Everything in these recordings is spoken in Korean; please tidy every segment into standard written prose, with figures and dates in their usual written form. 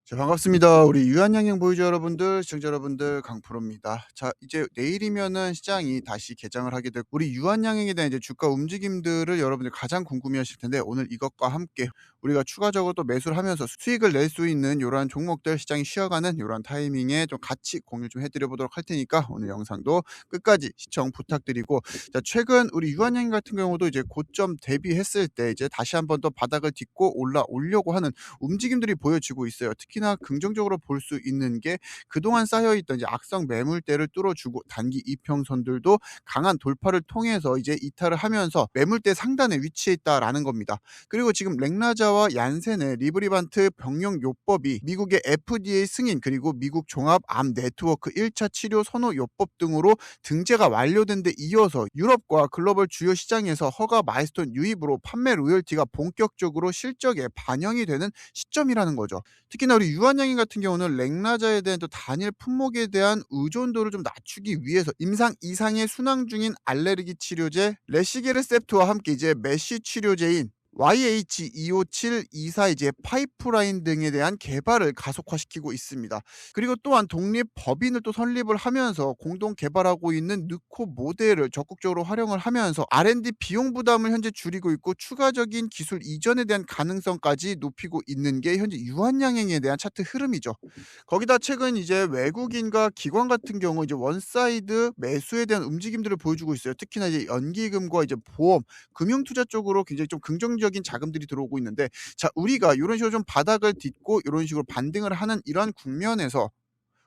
자, 반갑습니다. 우리 유한양행 보유자 여러분들, 시청자 여러분들, 강프로입니다. 자, 이제 내일이면은 시장이 다시 개장을 하게 되고 우리 유한양행에 대한 이제 주가 움직임들을 여러분들이 가장 궁금해하실 텐데, 오늘 이것과 함께 우리가 추가적으로 또 매수를 하면서 수익을 낼 수 있는 요러한 종목들, 시장이 쉬어가는 요러한 타이밍에 좀 같이 공유 좀 해드려 보도록 할 테니까 오늘 영상도 끝까지 시청 부탁드리고, 자, 최근 우리 유한양행 같은 경우도 이제 고점 대비했을 때 이제 다시 한번 더 바닥을 딛고 올라오려고 하는 움직임들이 보여지고 있어요. 특히나 긍정적으로 볼 수 있는 게, 그동안 쌓여있던 이제 악성 매물대를 뚫어주고 단기 이평선들도 강한 돌파를 통해서 이제 이탈을 하면서 매물대 상단에 위치해 있다라는 겁니다. 그리고 지금 렉나자와 얀센의 리브리반트 병용 요법이 미국의 FDA 승인, 그리고 미국 종합암 네트워크 1차 치료 선호 요법 등으로 등재가 완료된 데 이어서 유럽과 글로벌 주요 시장에서 허가 마일스톤 유입으로 판매 로열티가 본격적으로 실적에 반영이 되는 시점이라는 거죠. 특히나 우리 유한양행 같은 경우는 렉나자에 대한 또 단일 품목에 대한 의존도를 좀 낮추기 위해서 임상 이상의 순항 중인 알레르기 치료제 레시게르셉트와 함께 이제 메쉬 치료제인 YH25724 이제 파이프라인 등에 대한 개발을 가속화시키고 있습니다. 그리고 또한 독립 법인을 또 설립을 하면서 공동 개발하고 있는 느코 모델을 적극적으로 활용을 하면서 R&D 비용 부담을 현재 줄이고 있고, 추가적인 기술 이전에 대한 가능성까지 높이고 있는 게 현재 유한양행에 대한 차트 흐름이죠. 거기다 최근 이제 외국인과 기관 같은 경우 이제 원사이드 매수에 대한 움직임들을 보여주고 있어요. 특히나 이제 연기금과 이제 보험, 금융투자 쪽으로 굉장히 좀 긍정적인 자금들이 들어오고 있는데, 자, 우리가 이런 식으로 좀 바닥을 딛고 이런 식으로 반등을 하는 이러한 국면에서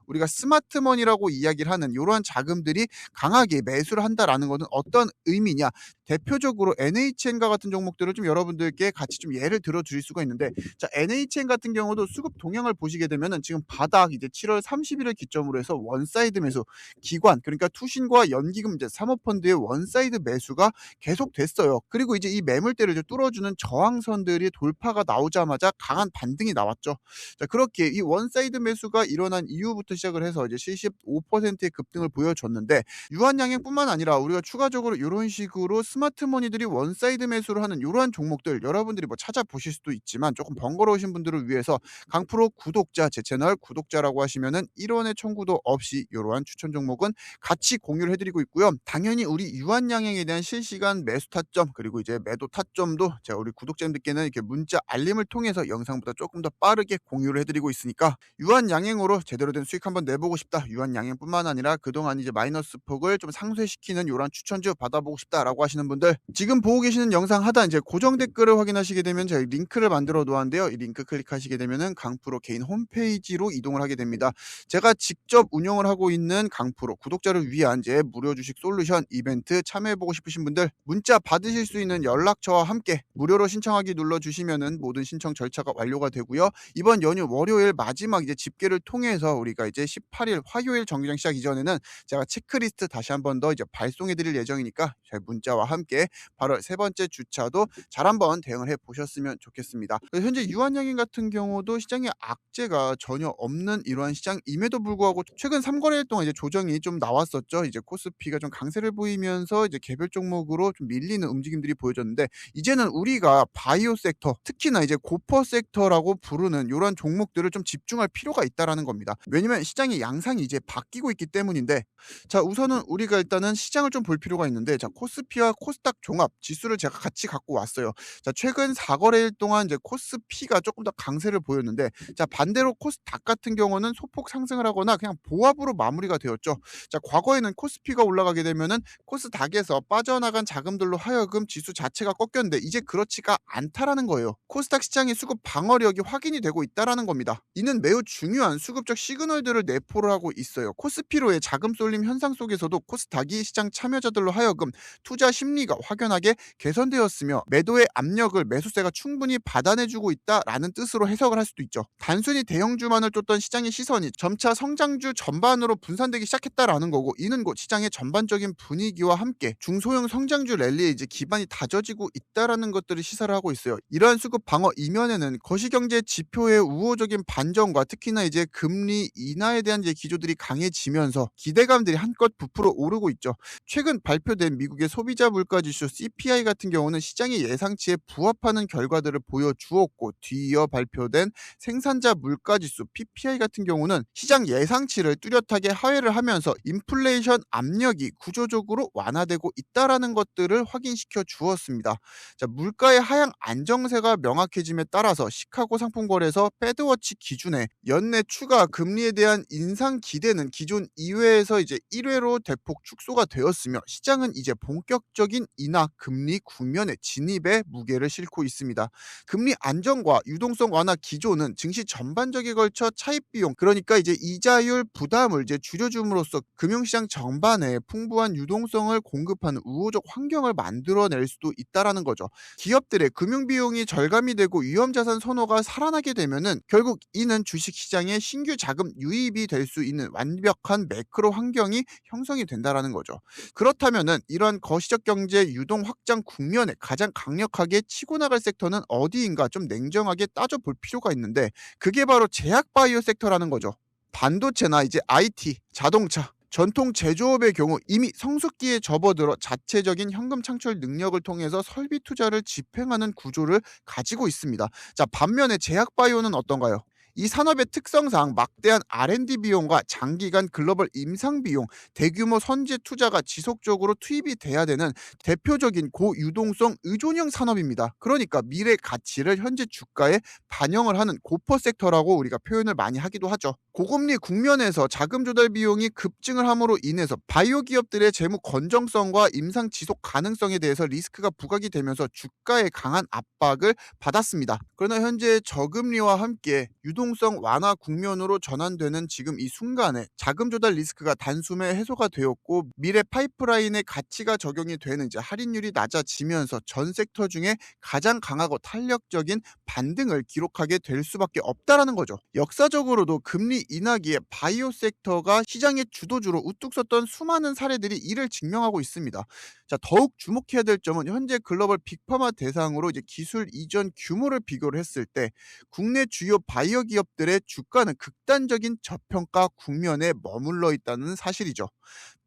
우리가 스마트머니라고 이야기를 하는 이러한 자금들이 강하게 매수를 한다라는 것은 어떤 의미냐? 대표적으로 NHN과 같은 종목들을 좀 여러분들께 같이 좀 예를 들어 드릴 수가 있는데, 자, NHN 같은 경우도 수급 동향을 보시게 되면은 지금 바닥 이제 7월 30일을 기점으로 해서 원사이드 매수, 기관 그러니까 투신과 연기금 이제 사모펀드의 원사이드 매수가 계속됐어요. 그리고 이제 이 매물대를 이제 뚫어주는 저항선들이 돌파가 나오자마자 강한 반등이 나왔죠. 자, 그렇게 이 원사이드 매수가 일어난 이후부터 시작을 해서 이제 75%의 급등을 보여줬는데, 유한양행뿐만 아니라 우리가 추가적으로 이런 식으로 스마트머니들이 원사이드 매수를 하는 이러한 종목들 여러분들이 뭐 찾아보실 수도 있지만, 조금 번거로우신 분들을 위해서 강프로 구독자, 제 채널 구독자라고 하시면은 1원의 청구도 없이 이러한 추천 종목은 같이 공유를 해드리고 있고요. 당연히 우리 유한양행에 대한 실시간 매수 타점, 그리고 이제 매도 타점도 제가 우리 구독자님들께는 이렇게 문자 알림을 통해서 영상보다 조금 더 빠르게 공유를 해드리고 있으니까, 유한양행으로 제대로 된 수익 한번 내보고 싶다, 유한양행뿐만 아니라 그동안 이제 마이너스 폭을 좀 상쇄시키는 이런 추천주 받아보고 싶다라고 하시는 분들, 지금 보고 계시는 영상 하단 이제 고정 댓글을 확인하시게 되면 저희 링크를 만들어 놓았는데요. 이 링크 클릭하시게 되면은 강프로 개인 홈페이지로 이동을 하게 됩니다. 제가 직접 운영을 하고 있는 강프로 구독자를 위한 이제 무료 주식 솔루션 이벤트 참여해보고 싶으신 분들, 문자 받으실 수 있는 연락처와 함께 무료로 신청하기 눌러주시면은 모든 신청 절차가 완료가 되고요. 이번 연휴 월요일 마지막 이제 집계를 통해서 우리가 이제 18일 화요일 정기장 시작 이전에는 제가 체크리스트 다시 한 번 더 이제 발송해 드릴 예정이니까 저희 문자와 함께 8월 세 번째 주차도 잘 한번 대응을 해 보셨으면 좋겠습니다. 현재 유한양행 같은 경우도 시장에 악재가 전혀 없는 이러한 시장임에도 불구하고 최근 3거래일 동안 이제 조정이 좀 나왔었죠. 이제 코스피가 좀 강세를 보이면서 이제 개별 종목으로 좀 밀리는 움직임들이 보여졌는데, 이제는 우리가 바이오 섹터, 특히나 이제 고퍼 섹터라고 부르는 이런 종목들을 좀 집중할 필요가 있다라는 겁니다. 왜냐면 시장의 양상이 이제 바뀌고 있기 때문인데, 자, 우선은 우리가 일단은 시장을 좀 볼 필요가 있는데, 자, 코스피와 코스닥 종합 지수를 제가 같이 갖고 왔어요. 자, 최근 4거래일 동안 이제 코스피가 조금 더 강세를 보였는데, 자, 반대로 코스닥 같은 경우는 소폭 상승을 하거나 그냥 보합으로 마무리가 되었죠. 자, 과거에는 코스피가 올라가게 되면은 코스닥에서 빠져나간 자금들로 하여금 지수 자체가 꺾였는데, 이제 그렇지가 않다라는 거예요. 코스닥 시장의 수급 방어력이 확인이 되고 있다라는 겁니다. 이는 매우 중요한 수급적 시그널들을 내포를 하고 있어요. 코스피로의 자금 쏠림 현상 속에서도 코스닥이 시장 참여자들로 하여금 투자 심리가 확연하게 개선되었으며, 매도의 압력을 매수세가 충분히 받아내주고 있다라는 뜻으로 해석을 할 수도 있죠. 단순히 대형주만을 쫓던 시장의 시선이 점차 성장주 전반으로 분산되기 시작했다라는 거고, 이는 곧 시장의 전반적인 분위기와 함께 중소형 성장주 랠리에 이제 기반이 다져지고 있다라는 것들을 시사를 하고 있어요. 이러한 수급 방어 이면에는 거시경제 지표의 우호적인 반전과 특히나 이제 금리 인하에 대한 이제 기조들이 강해지면서 기대감들이 한껏 부풀어 오르고 있죠. 최근 발표된 미국의 소비자 물가 지수 CPI 같은 경우는 시장의 예상치에 부합하는 결과들을 보여주었고, 뒤이어 발표된 생산자 물가 지수 PPI 같은 경우는 시장 예상치를 뚜렷하게 하회를 하면서 인플레이션 압력이 구조적으로 완화되고 있다라는 것들을 확인시켜 주었습니다. 자, 물가의 하향 안정세가 명확해짐에 따라서 시카고 상품거래소 패드워치 기준에 연내 추가 금리에 대한 인상 기대는 기존 2회에서 이제 1회로 대폭 축소가 되었으며, 시장은 이제 본격적인 인하 금리 국면에 진입에 무게를 싣고 있습니다. 금리 안정과 유동성 완화 기조는 증시 전반적에 걸쳐 차입 비용, 그러니까 이제 이자율 부담을 이제 줄여줌으로써 금융시장 전반에 풍부한 유동성을 공급하는 우호적 환경을 만들어낼 수도 있다라는 거죠. 기업들의 금융 비용이 절감이 되고 위험자산 선호가 살아나게 되면은 결국 이는 주식시장에 신규 자금 유입이 될 수 있는 완벽한 매크로 환경이 형성이 된다라는 거죠. 그렇다면은 이러한 거시적 경제 유동 확장 국면에 가장 강력하게 치고 나갈 섹터는 어디인가 좀 냉정하게 따져볼 필요가 있는데, 그게 바로 제약 바이오 섹터라는 거죠. 반도체나 이제 IT, 자동차, 전통 제조업의 경우 이미 성숙기에 접어들어 자체적인 현금 창출 능력을 통해서 설비 투자를 집행하는 구조를 가지고 있습니다. 자, 반면에 제약 바이오는 어떤가요? 이 산업의 특성상 막대한 R&D 비용과 장기간 글로벌 임상 비용, 대규모 선제 투자가 지속적으로 투입이 돼야 되는 대표적인 고유동성 의존형 산업입니다. 그러니까 미래 가치를 현재 주가에 반영을 하는 고퍼 섹터라고 우리가 표현을 많이 하기도 하죠. 고금리 국면에서 자금 조달 비용이 급증을 함으로 인해서 바이오 기업들의 재무 건정성과 임상 지속 가능성에 대해서 리스크가 부각이 되면서 주가에 강한 압박을 받았습니다. 그러나 현재 저금리와 함께 유동성 완화 국면으로 전환되는 지금 이 순간에 자금 조달 리스크가 단숨에 해소가 되었고, 미래 파이프라인의 가치가 적용이 되는 이제 할인율이 낮아지면서 전 섹터 중에 가장 강하고 탄력적인 반등을 기록하게 될 수밖에 없다라는 거죠. 역사적으로도 금리 인하기에 바이오 섹터가 시장의 주도주로 우뚝 섰던 수많은 사례들이 이를 증명하고 있습니다. 자, 더욱 주목해야 될 점은 현재 글로벌 빅파마 대상으로 이제 기술 이전 규모를 비교를 했을 때 국내 주요 바이오 기업들의 주가는 극단적인 저평가 국면에 머물러 있다는 사실이죠.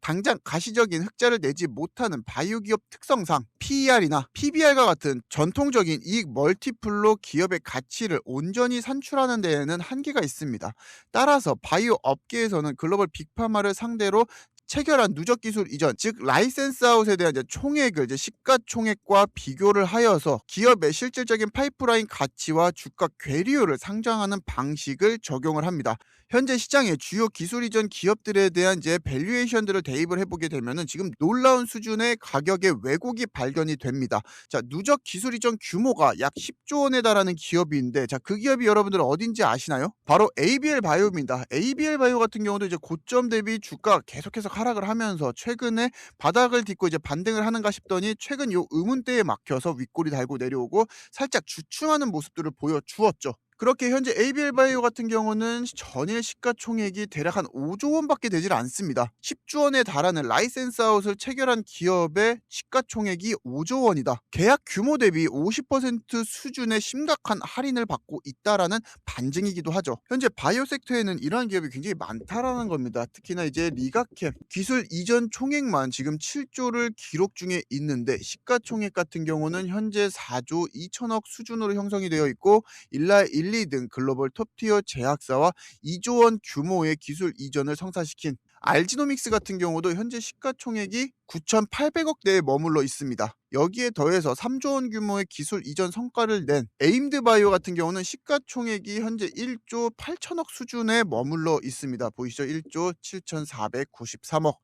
당장 가시적인 흑자를 내지 못하는 바이오 기업 특성상 PER이나 PBR과 같은 전통적인 이익 멀티플로 기업의 가치를 온전히 산출하는 데에는 한계가 있습니다. 따라서 바이오 업계에서는 글로벌 빅파마를 상대로 체결한 누적 기술 이전, 즉 라이센스 아웃에 대한 이제 총액을 이제 시가총액과 비교를 하여서 기업의 실질적인 파이프라인 가치와 주가 괴리율을 상정하는 방식을 적용을 합니다. 현재 시장의 주요 기술 이전 기업들에 대한 이제 밸류에이션들을 대입을 해보게 되면은 지금 놀라운 수준의 가격의 왜곡이 발견이 됩니다. 자, 누적 기술 이전 규모가 약 10조 원에 달하는 기업인데, 자, 그 기업이 여러분들 어딘지 아시나요? 바로 ABL 바이오입니다. ABL 바이오 같은 경우도 이제 고점 대비 주가 계속해서 하락을 하면서 최근에 바닥을 딛고 이제 반등을 하는가 싶더니 최근 요 의문대에 막혀서 윗골이 달고 내려오고 살짝 주춤하는 모습들을 보여주었죠. 그렇게 현재 ABL 바이오 같은 경우는 전일 시가총액이 대략 한 5조 원밖에 되질 않습니다. 10조 원에 달하는 라이센스 아웃을 체결한 기업의 시가총액이 5조 원이다. 계약 규모 대비 50% 수준의 심각한 할인을 받고 있다라는 반증이기도 하죠. 현재 바이오 섹터에는 이러한 기업이 굉장히 많다라는 겁니다. 특히나 이제 리가캡 기술 이전 총액만 지금 7조를 기록 중에 있는데, 시가총액 같은 경우는 현재 4조 2천억 수준으로 형성이 되어 있고, 일라 1, 2등 글로벌 톱티어 제약사와 2조 원 규모의 기술 이전을 성사시킨 알지노믹스 같은 경우도 현재 시가총액이 9,800억 대에 머물러 있습니다. 여기에 더해서 3조 원 규모의 기술 이전 성과를 낸 에임드 바이오 같은 경우는 시가총액이 현재 1조 8천억 수준에 머물러 있습니다. 보이시죠? 1조 7,493억.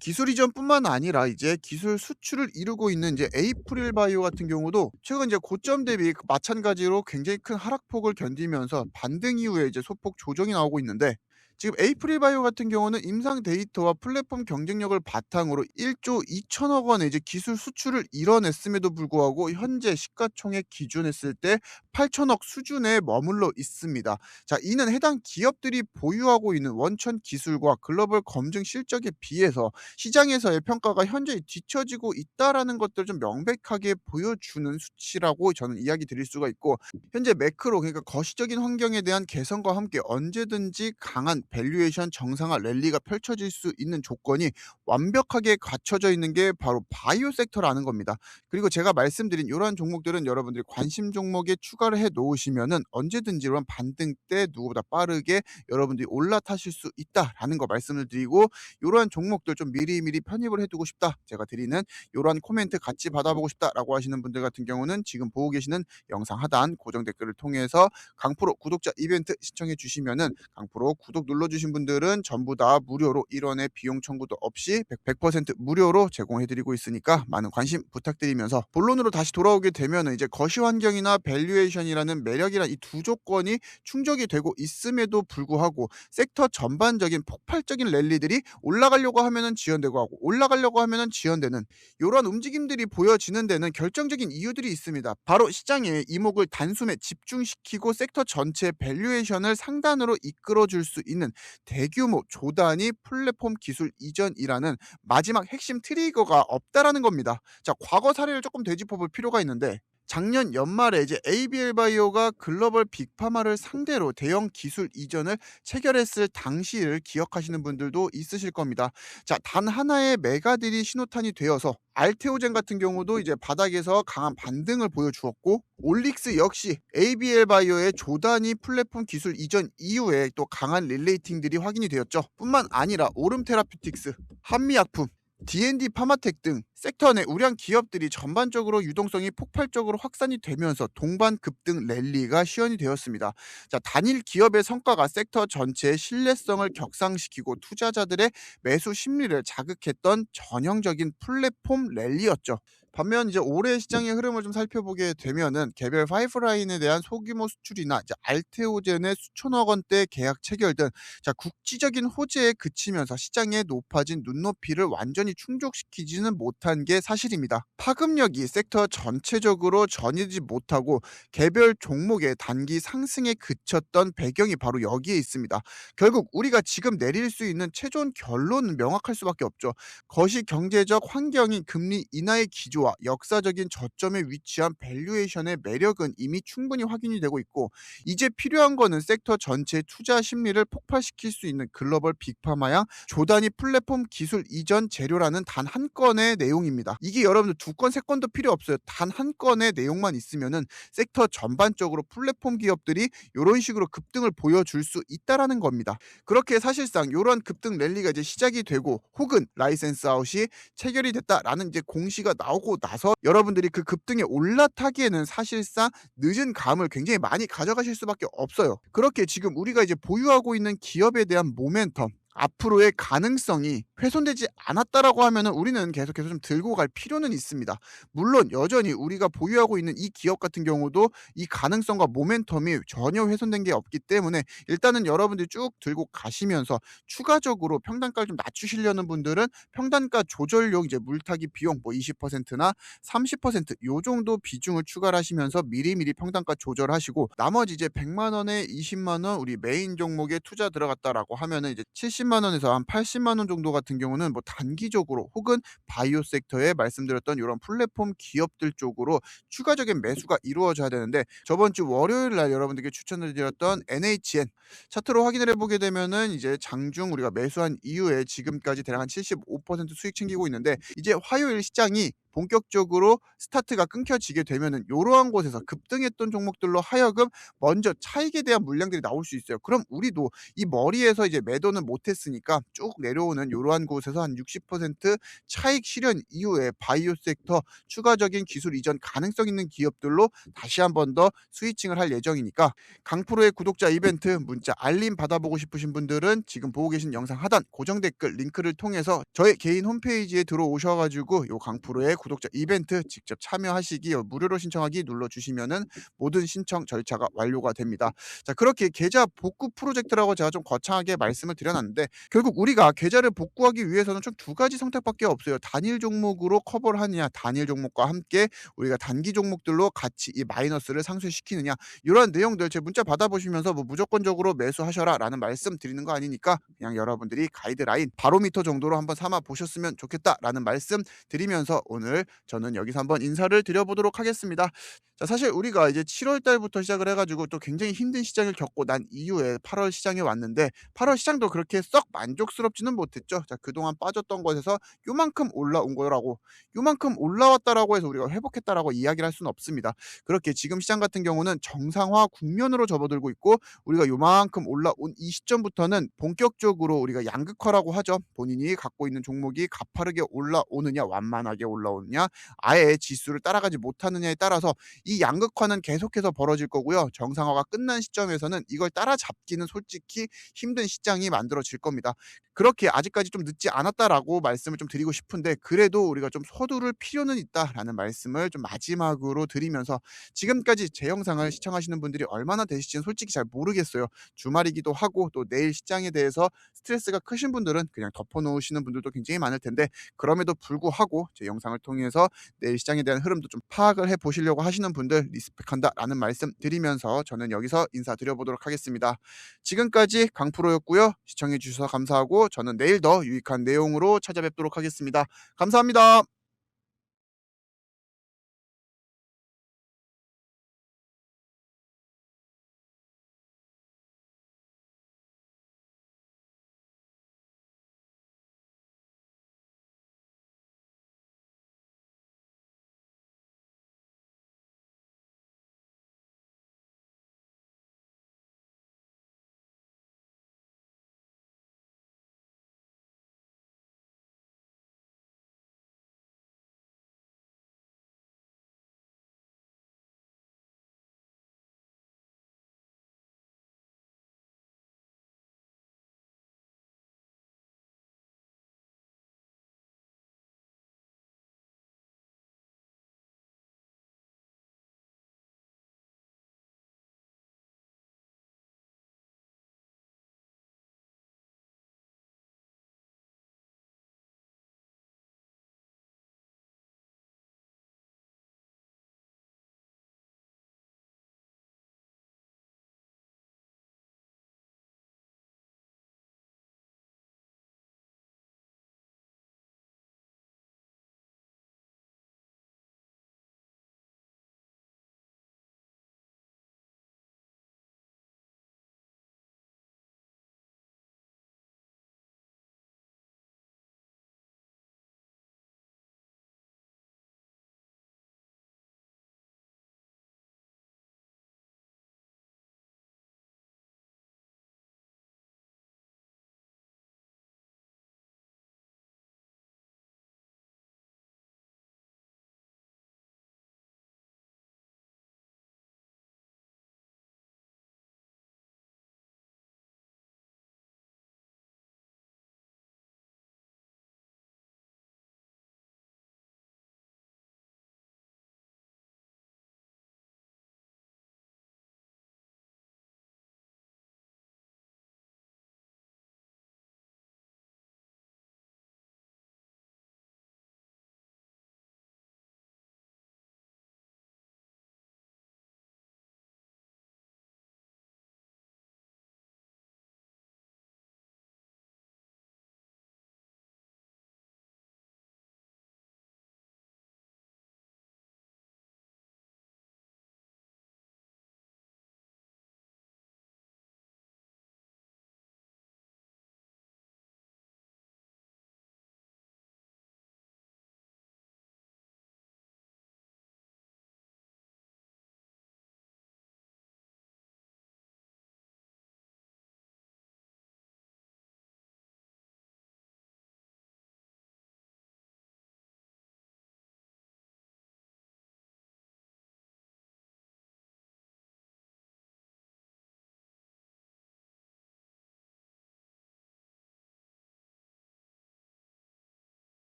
기술 이전뿐만 아니라 이제 기술 수출을 이루고 있는 이제 에이프릴 바이오 같은 경우도 최근 이제 고점 대비 마찬가지로 굉장히 큰 하락폭을 견디면서 반등 이후에 이제 소폭 조정이 나오고 있는데, 지금 에이프릴 바이오 같은 경우는 임상 데이터와 플랫폼 경쟁력을 바탕으로 1조 2천억 원의 이제 기술 수출을 이뤄냈음에도 불구하고 현재 시가총액 기준했을 때 8천억 수준에 머물러 있습니다. 자, 이는 해당 기업들이 보유하고 있는 원천 기술과 글로벌 검증 실적에 비해서 시장에서의 평가가 현재 뒤처지고 있다라는 것들을 좀 명백하게 보여주는 수치라고 저는 이야기 드릴 수가 있고, 현재 매크로, 그러니까 거시적인 환경에 대한 개선과 함께 언제든지 강한 밸류에이션 정상화 랠리가 펼쳐질 수 있는 조건이 완벽하게 갖춰져 있는 게 바로 바이오 섹터라는 겁니다. 그리고 제가 말씀드린 이러한 종목들은 여러분들이 관심 종목에 추가를 해 놓으시면은 언제든지 이런 반등 때 누구보다 빠르게 여러분들이 올라타실 수 있다라는 거 말씀을 드리고, 이러한 종목들 좀 미리미리 편입을 해 두고 싶다, 제가 드리는 요런 코멘트 같이 받아보고 싶다라고 하시는 분들 같은 경우는 지금 보고 계시는 영상 하단 고정 댓글을 통해서 강프로 구독자 이벤트 신청해 주시면은, 강프로 구독 눌러주신 분들은 전부 다 무료로 1원의 비용 청구도 없이 100% 무료로 제공해 드리고 있으니까 많은 관심 부탁드리면서, 본론으로 다시 돌아오게 되면은 이제 거시 환경이나 밸류에이션이라는 매력이란 이 두 조건이 충족이 되고 있음에도 불구하고 섹터 전반적인 폭발적인 랠리들이 올라가려고 하면은 지연되고 하고 올라가려고 하면은 지연되는 요런 움직임들이 보여지는 데는 결정적인 이유들이 있습니다. 바로 시장의 이목을 단숨에 집중시키고 섹터 전체 밸류에이션을 상단으로 이끌어줄 수 있는 대규모 조단위 플랫폼 기술 이전이라는 마지막 핵심 트리거가 없다라는 겁니다. 자, 과거 사례를 조금 되짚어 볼 필요가 있는데, 작년 연말에 이제 ABL 바이오가 글로벌 빅파마를 상대로 대형 기술 이전을 체결했을 당시를 기억하시는 분들도 있으실 겁니다. 자, 단 하나의 메가딜이 신호탄이 되어서 알테오젠 같은 경우도 이제 바닥에서 강한 반등을 보여주었고, 올릭스 역시 ABL 바이오의 조단위 플랫폼 기술 이전 이후에 또 강한 릴레이팅들이 확인이 되었죠. 뿐만 아니라 오름 테라퓨틱스, 한미약품, D&D 파마텍 등 섹터 내 우량 기업들이 전반적으로 유동성이 폭발적으로 확산이 되면서 동반 급등 랠리가 시연이 되었습니다. 자, 단일 기업의 성과가 섹터 전체의 신뢰성을 격상시키고 투자자들의 매수 심리를 자극했던 전형적인 플랫폼 랠리였죠. 반면 이제 올해 시장의 흐름을 좀 살펴보게 되면은 개별 파이프라인에 대한 소규모 수출이나 이제 알테오젠의 수천억 원대 계약 체결 등, 자, 국지적인 호재에 그치면서 시장의 높아진 눈높이를 완전히 충족시키지는 못한 게 사실입니다. 파급력이 섹터 전체적으로 전이지 못하고 개별 종목의 단기 상승에 그쳤던 배경이 바로 여기에 있습니다. 결국 우리가 지금 내릴 수 있는 최종 결론은 명확할 수밖에 없죠. 거시 경제적 환경인 금리 인하의 기조와 역사적인 저점에 위치한 밸류에이션의 매력은 이미 충분히 확인이 되고 있고, 이제 필요한 거는 섹터 전체의 투자 심리를 폭발시킬 수 있는 글로벌 빅파마야 조단위 플랫폼 기술 이전 재료라는 단 한 건의 내용입니다. 이게 여러분들 두 건, 세 건도 필요 없어요. 단 한 건의 내용만 있으면은 섹터 전반적으로 플랫폼 기업들이 이런 식으로 급등을 보여줄 수 있다라는 겁니다. 그렇게 사실상 이런 급등 랠리가 이제 시작이 되고, 혹은 라이센스 아웃이 체결이 됐다라는 이제 공시가 나오고 나서 여러분들이 그 급등에 올라타기에는 사실상 늦은 감을 굉장히 많이 가져가실 수밖에 없어요. 그렇게 지금 우리가 이제 보유하고 있는 기업에 대한 모멘텀, 앞으로의 가능성이 훼손되지 않았다라고 하면은 우리는 계속해서 좀 들고 갈 필요는 있습니다. 물론 여전히 우리가 보유하고 있는 이 기업 같은 경우도 이 가능성과 모멘텀이 전혀 훼손된 게 없기 때문에 일단은 여러분들이 쭉 들고 가시면서, 추가적으로 평단가를 좀 낮추시려는 분들은 평단가 조절용 이제 물타기 비용 뭐 20%나 30%요 정도 비중을 추가를 하시면서 미리미리 평단가 조절하시고, 나머지 이제 100만 원에 20만 원 우리 메인 종목에 투자 들어갔다라고 하면은 이제 70만 원에서 한 80만 원 정도 같은 경우는 뭐 단기적으로, 혹은 바이오 섹터에 말씀드렸던 이런 플랫폼 기업들 쪽으로 추가적인 매수가 이루어져야 되는데, 저번 주 월요일 날 여러분들께 추천을 드렸던 NHN 차트로 확인을 해보게 되면은 이제 장중 우리가 매수한 이후에 지금까지 대략 한 75% 수익 챙기고 있는데, 이제 화요일 시장이 본격적으로 스타트가 끊겨지게 되면은 이러한 곳에서 급등했던 종목들로 하여금 먼저 차익에 대한 물량들이 나올 수 있어요. 그럼 우리도 이 머리에서 이제 매도는 못했으니까 쭉 내려오는 이러한 곳에서 한 60% 차익 실현 이후에 바이오 섹터 추가적인 기술 이전 가능성 있는 기업들로 다시 한 번 더 스위칭을 할 예정이니까, 강프로의 구독자 이벤트 문자 알림 받아보고 싶으신 분들은 지금 보고 계신 영상 하단 고정 댓글 링크를 통해서 저의 개인 홈페이지에 들어오셔가지고 요 강프로의 구독자 이벤트 직접 참여하시기, 무료로 신청하기 눌러주시면은 모든 신청 절차가 완료가 됩니다. 자, 그렇게 계좌 복구 프로젝트라고 제가 좀 거창하게 말씀을 드려놨는데, 결국 우리가 계좌를 복구하기 위해서는 총 두 가지 선택밖에 없어요. 단일 종목으로 커버를 하느냐, 단일 종목과 함께 우리가 단기 종목들로 같이 이 마이너스를 상쇄시키느냐, 이런 내용들 제 문자 받아보시면서 뭐 무조건적으로 매수하셔라 라는 말씀 드리는 거 아니니까, 그냥 여러분들이 가이드라인 바로미터 정도로 한번 삼아 보셨으면 좋겠다라는 말씀 드리면서 오늘 분들 저는 여기서 한번 인사를 드려보도록 하겠습니다. 자, 사실 우리가 이제 7월 달부터 시작을 해 가지고 또 굉장히 힘든 시장을 겪고 난 이후에 8월 시장에 왔는데 8월 시장도 그렇게 썩 만족스럽지는 못했죠. 자, 그동안 빠졌던 것에서 요만큼 올라온 거라고, 요만큼 올라왔다라고 해서 우리가 회복했다라고 이야기를 할 수는 없습니다. 그렇게 지금 시장 같은 경우는 정상화 국면으로 접어들고 있고, 우리가 요만큼 올라온 이 시점부터는 본격적으로 우리가 양극화라고 하죠. 본인이 갖고 있는 종목이 가파르게 올라오느냐 완만하게 올라오느냐 아예 지수를 따라가지 못하느냐에 따라서 이 양극화는 계속해서 벌어질 거고요. 정상화가 끝난 시점에서는 이걸 따라잡기는 솔직히 힘든 시장이 만들어질 겁니다. 그렇게 아직까지 좀 늦지 않았다라고 말씀을 좀 드리고 싶은데, 그래도 우리가 좀 서두를 필요는 있다라는 말씀을 좀 마지막으로 드리면서, 지금까지 제 영상을 시청하시는 분들이 얼마나 되실지는 솔직히 잘 모르겠어요. 주말이기도 하고 또 내일 시장에 대해서 스트레스가 크신 분들은 그냥 덮어 놓으시는 분들도 굉장히 많을 텐데, 그럼에도 불구하고 제 영상을 통해서 내일 시장에 대한 흐름도 좀 파악을 해 보시려고 하시는 분들 리스펙한다라는 말씀 드리면서 저는 여기서 인사드려보도록 하겠습니다. 지금까지 강프로였고요. 시청해 주셔서 감사하고 저는 내일 더 유익한 내용으로 찾아뵙도록 하겠습니다. 감사합니다.